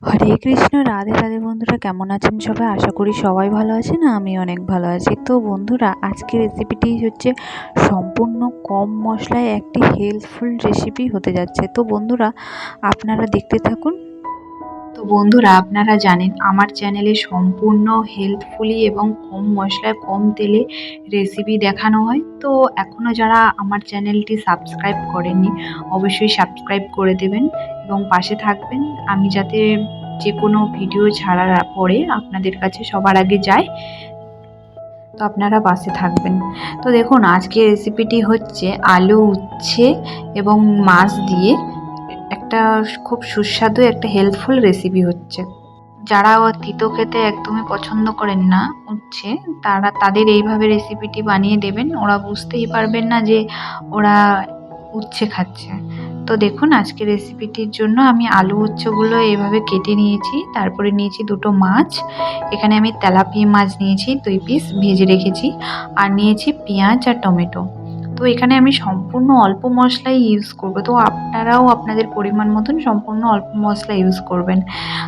হরে কৃষ্ণ, রাধে রাধে। বন্ধুরা কেমন আছেন সবাই? আশা করি সবাই ভালো আছেন। আমি অনেক ভালো আছি। তো বন্ধুরা, আজকের রেসিপিটি হচ্ছে সম্পূর্ণ কম মশলায় একটি হেলথফুল রেসিপি হতে যাচ্ছে। তো বন্ধুরা, আপনারা দেখতে থাকুন। তো বন্ধুরা, আপনারা জানেন আমার চ্যানেলে সম্পূর্ণ হেলথফুলি এবং কম মশলায় কম তেলে রেসিপি দেখানো হয়। তো এখনও যারা আমার চ্যানেলটি সাবস্ক্রাইব করেননি, অবশ্যই সাবস্ক্রাইব করে দেবেন এবং পাশে থাকবেন, আমি যাতে যে কোনো ভিডিও ছাড়ার পরে আপনাদের কাছে সবার আগে যায়। তো আপনারা পাশে থাকবেন। তো দেখুন, আজকের রেসিপিটি হচ্ছে আলু উচ্ছে এবং মাছ দিয়ে একটা খুব সুস্বাদু একটা হেলথফুল রেসিপি হচ্ছে। যারা তিতো খেতে একদমই পছন্দ করেন না উচ্ছে, তাদের এইভাবে রেসিপিটি বানিয়ে দেবেন, ওরা বুঝতেই পারবেন না যে ওরা উচ্ছে খাচ্ছে। তো দেখুন, আজকে রেসিপিটির জন্য আমি আলু উচ্ছেগুলো এইভাবে কেটে নিয়েছি। তারপরে নিয়েছি দুটো মাছ। এখানে আমি তেলাপিয়া মাছ নিয়েছি 2 পিস, ভেজে রেখেছি। আর নিয়েছি পেঁয়াজ আর টমেটো। তো এখানে আমি সম্পূর্ণ অল্প মশলাই ইউজ করব। তো আপনারাও আপনাদের পরিমাণ মতন সম্পূর্ণ অল্প মশলা ইউজ করবেন।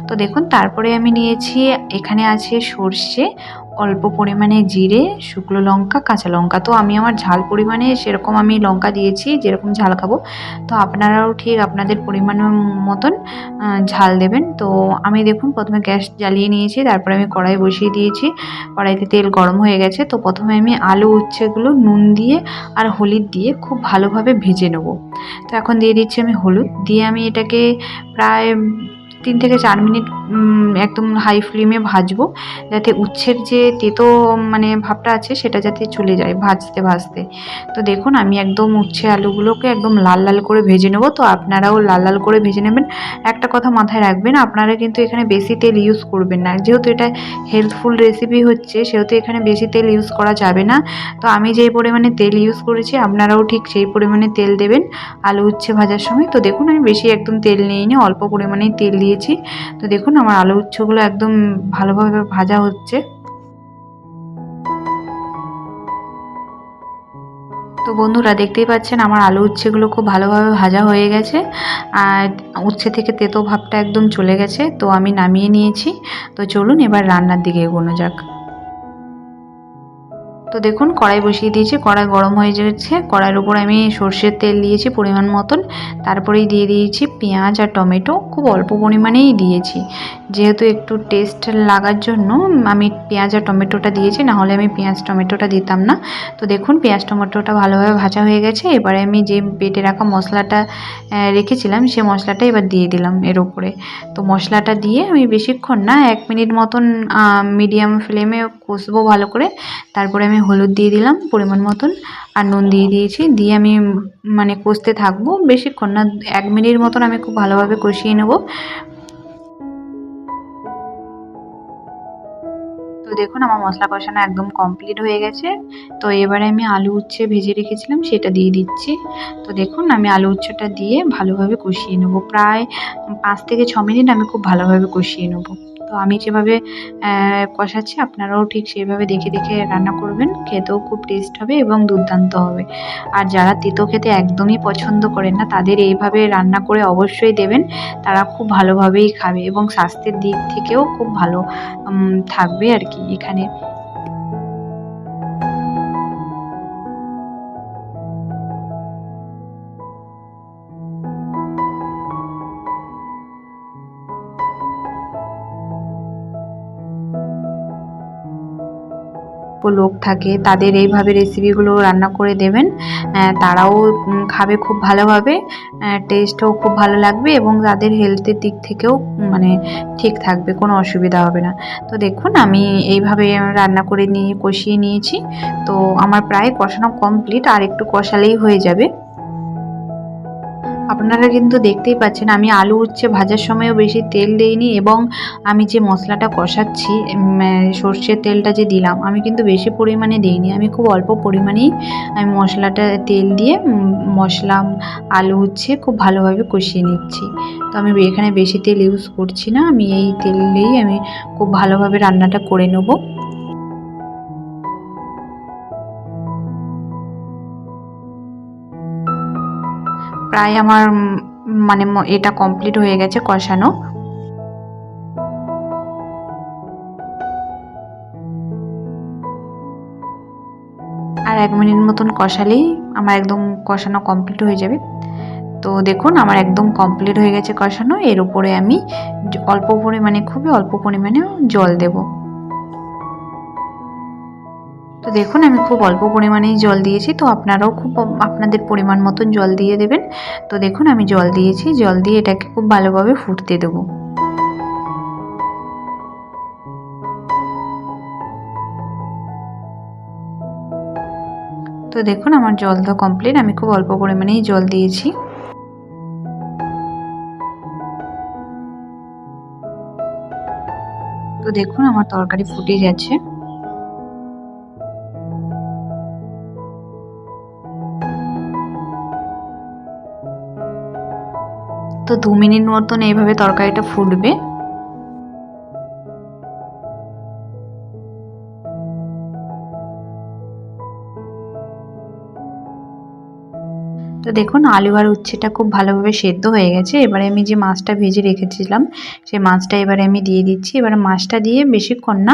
তো দেখুন, তারপরে আমি নিয়েছি, এখানে আছে সর্ষে, অল্প পরিমাণে জিরে, শুকনো লঙ্কা, কাঁচা লঙ্কা। তো আমি আমার ঝাল পরিমাণে সেরকম আমি লঙ্কা দিয়েছি যেরকম ঝাল খাবো। তো আপনারাও ঠিক আপনাদের পরিমাণ মতন ঝাল দেবেন। তো আমি দেখুন প্রথমে গ্যাস জ্বালিয়ে নিয়েছি, তারপরে আমি কড়াই বসিয়ে দিয়েছি। কড়াইতে তেল গরম হয়ে গেছে। তো প্রথমে আমি আলু উচ্ছেগুলো নুন দিয়ে আর হলুদ দিয়ে খুব ভালোভাবে ভেজে নেব। তো এখন দিয়ে দিচ্ছি আমি হলুদ দিয়ে, আমি এটাকে প্রায় 3 থেকে 4 মিনিট একদম হাই ফ্লেমে ভাজবো, যাতে উচ্ছের যে তেতো ভাবটা আছে সেটা যাতে চলে যায় ভাজতে ভাজতে। তো দেখুন, আমি একদম উচ্ছে আলুগুলোকে একদম লাল লাল করে ভেজে নেব। তো আপনারাও লাল লাল করে ভেজে নেবেন। একটা কথা মাথায় রাখবেন, আপনারা কিন্তু এখানে বেশি তেল ইউজ করবেন না। যেহেতু এটা হেলথফুল রেসিপি হচ্ছে, সেহেতু এখানে বেশি তেল ইউজ করা যাবে না। তো আমি যেই পরিমাণে তেল ইউজ করেছি, আপনারাও ঠিক সেই পরিমাণে তেল দেবেন আলু উচ্ছে ভাজার সময়। তো দেখুন, আমি বেশি একদম তেল নিইনি, অল্প পরিমাণেই তেল দিয়েছি। তো দেখুন, আমার আলু উচ্ছেগুলো একদম ভালোভাবে ভাজা হচ্ছে। তো বন্ধুরা, দেখতেই পাচ্ছেন আমার আলু উচ্ছেগুলো খুব ভালোভাবে ভাজা হয়ে গেছে আর উচ্ছে থেকে তেতো ভাবটা একদম চলে গেছে। তো আমি নামিয়ে নিয়েছি। তো চলুন এবার রান্নার দিকে এগোনো যাক। তো দেখুন, কড়াই বসিয়ে দিয়েছি, কড়াই গরম হয়ে যাচ্ছে। কড়াইয়ের উপর আমি সর্ষের তেল দিয়েছি পরিমাণ মতন। তারপরেই দিয়ে দিয়েছি পেঁয়াজ আর টমেটো, খুব অল্প পরিমাণেই দিয়েছি, যেহেতু একটু টেস্ট লাগার জন্য আমি পেঁয়াজ আর টমেটোটা দিয়েছি, নাহলে আমি পেঁয়াজ টমেটোটা দিতাম না। তো দেখুন, পেঁয়াজ টমেটোটা ভালোভাবে ভাজা হয়ে গেছে। এবারে আমি যে বেটে রাখা মশলাটা রেখেছিলাম, সে মশলাটা এবার দিয়ে দিলাম এর উপরে। তো মশলাটা দিয়ে আমি বেশিক্ষণ না, 1 মিনিট মতন মিডিয়াম ফ্লেমে কষবো ভালো করে। তারপরে আমি হলুদ দিয়ে দিলাম পরিমাণ মতন আর নুন দিয়ে দিয়েছি। দিয়ে আমি কষতে থাকবো বেশিক্ষণ না, 1 মিনিট মতন আমি খুব ভালোভাবে কষিয়ে নেব। তো দেখুন, আমার মশলা কষানো একদম কমপ্লিট হয়ে গেছে। তো এবারে আমি আলু উচ্ছে ভেজে রেখেছিলাম সেটা দিয়ে দিচ্ছি। তো দেখুন, আমি আলু উচ্ছেটা দিয়ে ভালোভাবে কষিয়ে নেব। প্রায় 5 থেকে 6 মিনিট আমি খুব ভালোভাবে কষিয়ে নেব। তো আমি যেভাবে কষাচ্ছি, আপনারাও ঠিক সেইভাবে দেখে দেখে রান্না করবেন। খেতেও খুব টেস্ট হবে এবং দুর্দান্ত হবে। আর যারা তেতো খেতে একদমই পছন্দ করেন না, তাদের এইভাবে রান্না করে অবশ্যই দেবেন। তারা খুব ভালোভাবেই খাবে এবং স্বাস্থ্যের দিক থেকেও খুব ভালো থাকবে আর কি এখানে। লোক থাকে, তাদের এইভাবে রেসিপিগুলো রান্না করে দেবেন। তারাও খাবে খুব ভালোভাবে, টেস্টও খুব ভালো লাগবে এবং তাদের হেলথের দিক থেকেও ঠিক থাকবে, কোনো অসুবিধা হবে না। তো দেখুন, আমি এইভাবে রান্না করে নিয়ে কষিয়ে নিয়েছি। তো আমার প্রায় কষানো কমপ্লিট, আর একটু কষালেই হয়ে যাবে। আপনারা কিন্তু দেখতেই পাচ্ছেন, আমি আলু উচ্ছে ভাজার সময়ও বেশি তেল দেইনি এবং আমি যে মশলাটা কষাচ্ছি, সর্ষের তেলটা যে দিলাম, আমি কিন্তু বেশি পরিমাণে দেইনি। আমি খুব অল্প পরিমাণেই আমি মশলাটা তেল দিয়ে মশলা আলু উচ্ছে খুব ভালোভাবে কষিয়ে নিচ্ছি। তো আমি এখানে বেশি তেল ইউজ করছি না, আমি এই তেলেই আমি খুব ভালোভাবে রান্নাটা করে নেব। প্রায় আমার এটা কমপ্লিট হয়ে গেছে কষানো। 1 মিনিট মতন কষালেই আমার একদম কষানো কমপ্লিট হয়ে যাবে। তো দেখুন আমার একদম কমপ্লিট হয়ে গেছে কষানো। এর উপরে আমি অল্প পরিমাণে, খুবই অল্প পরিমাণে জল দেব। তো দেখুন আমি খুব অল্প পরিমাণেই জল দিয়েছি, তো আপনারাও খুব আপনাদের পরিমাণ মতন জল দিয়ে দেবেন। তো দেখুন আমি জল দিয়েছি, জল দিয়ে এটাকে খুব ভালোভাবে ফুটতে দেব। তো দেখুন আমার জল দেওয়া কমপ্লিট, আমি খুব অল্প পরিমাণেই জল দিয়েছি। তো দেখুন আমার তরকারি ফুটে গেছে। তো 2 মিনিট মতন এইভাবে তরকারিটা ফুটবে। তো দেখুন আলু আর উচ্ছেটা খুব ভালোভাবে সেদ্ধ হয়ে গেছে। এবারে আমি যে মাছটা ভেজে রেখেছিলাম সেই মাছটা এবারে আমি দিয়ে দিচ্ছি। এবারে মাছটা দিয়ে বেশিক্ষণ না,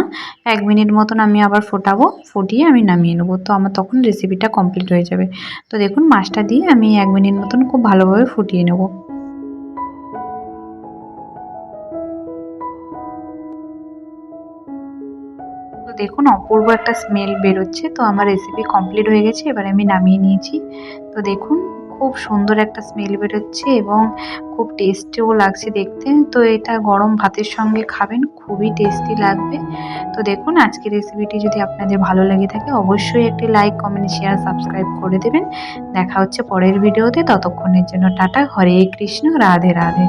1 মিনিট মতন আমি আবার ফোটাবো, ফুটিয়ে আমি নামিয়ে নেবো। তো আমার তখন রেসিপিটা কমপ্লিট হয়ে যাবে। তো দেখুন মাছটা দিয়ে আমি 1 মিনিট মতন খুব ভালোভাবে ফুটিয়ে নেব। তো দেখুন অপূর্ব একটা স্মেল বেরোচ্ছে। তো আমার রেসিপি কমপ্লিট হয়ে গেছে, এবারে আমি নামিয়ে নিয়েছি। তো দেখুন খুব সুন্দর একটা স্মেল বেরোচ্ছে এবং খুব টেস্টিও লাগছে দেখতে। তো এটা গরম ভাতের সঙ্গে খাবেন, খুবই টেস্টি লাগবে। তো দেখুন আজকের রেসিপিটি যদি আপনাদের ভালো লেগে থাকে অবশ্যই একটি লাইক, কমেন্ট, শেয়ার, সাবস্ক্রাইব করে দেবেন। দেখা হচ্ছে পরের ভিডিওতে। ততক্ষণের জন্য টাটা। হরে কৃষ্ণ, রাধে রাধে।